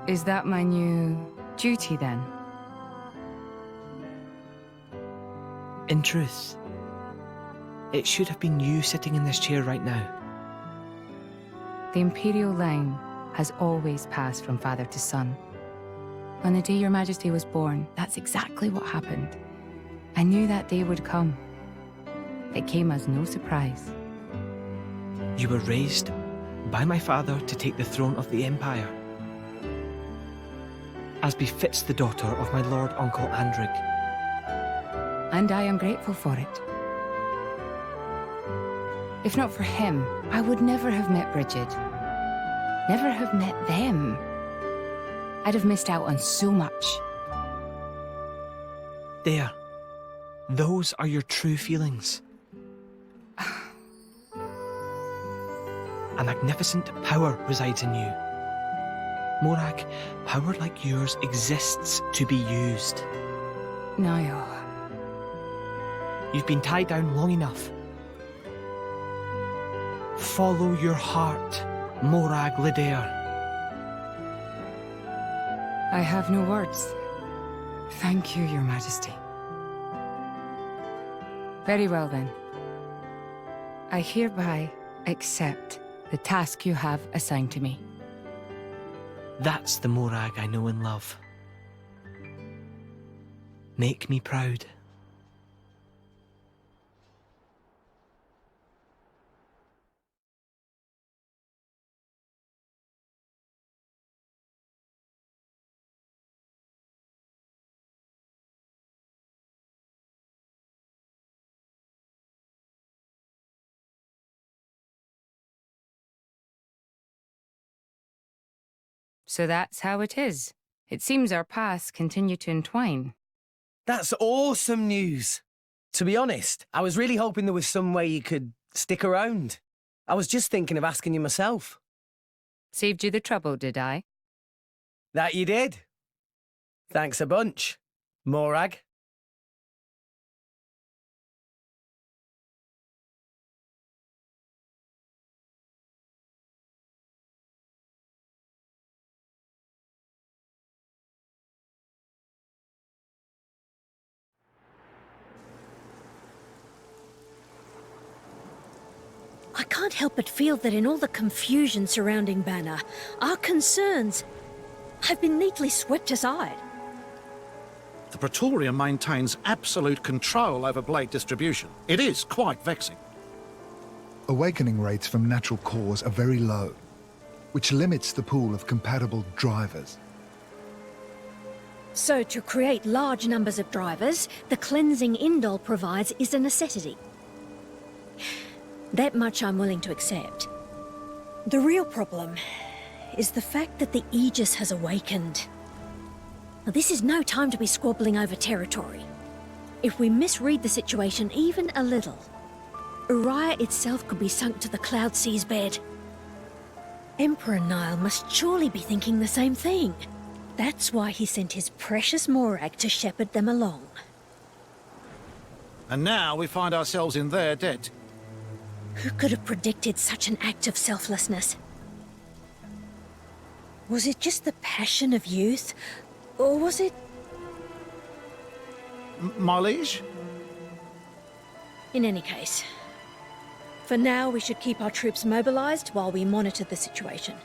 Is that my new duty then? In truth, it should have been you sitting in this chair right now. The Imperial line has always passed from father to son. On the day Your Majesty was born, that's exactly what happened. I knew that day would come. It came as no surprise. You were raised by my father to take the throne of the Empire, as befits the daughter of my Lord Uncle Andrig. And I am grateful for it. If not for him, I would never have met Bridget. Never have met them. I'd have missed out on so much. There. Those are your true feelings. A magnificent power resides in you. Morag, power like yours exists to be used. Niall. You've been tied down long enough. Follow your heart, Morag Lidair. I have no words. Thank you, Your Majesty. Very well then. I hereby accept the task you have assigned to me. That's the Morag I know and love. Make me proud. So that's how it is. It seems our paths continue to entwine. That's awesome news. To be honest, I was really hoping there was some way you could stick around. I was just thinking of asking you myself. Saved you the trouble, did I? That you did. Thanks a bunch, Morag. I can't help but feel that in all the confusion surrounding Banner, our concerns have been neatly swept aside. The Praetorium maintains absolute control over blade distribution. It is quite vexing. Awakening rates from natural cores are very low, which limits the pool of compatible drivers. So to create large numbers of drivers, the cleansing Indol provides is a necessity. That much I'm willing to accept. The real problem is the fact that the Aegis has awakened. Now, this is no time to be squabbling over territory. If we misread the situation even a little, Uriah itself could be sunk to the Cloud Sea's bed. Emperor Nile must surely be thinking the same thing. That's why he sent his precious Morag to shepherd them along. And now we find ourselves in their debt. Who could have predicted such an act of selflessness? Was it just the passion of youth? Or was it... My liege? In any case, for now we should keep our troops mobilized while we monitor the situation.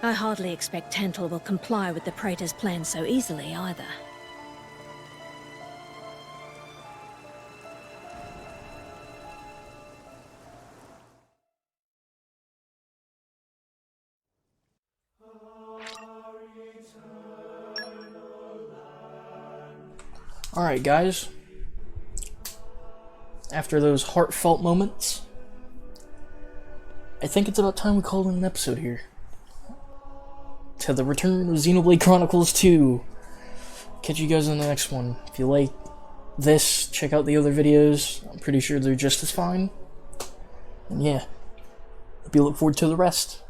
I hardly expect Tantal will comply with the Praetor's plan so easily either. Alright guys, after those heartfelt moments, I think it's about time we call in an episode here. To the return of Xenoblade Chronicles 2. Catch you guys in the next one. If you like this, check out the other videos. I'm pretty sure they're just as fine. And yeah, hope you look forward to the rest.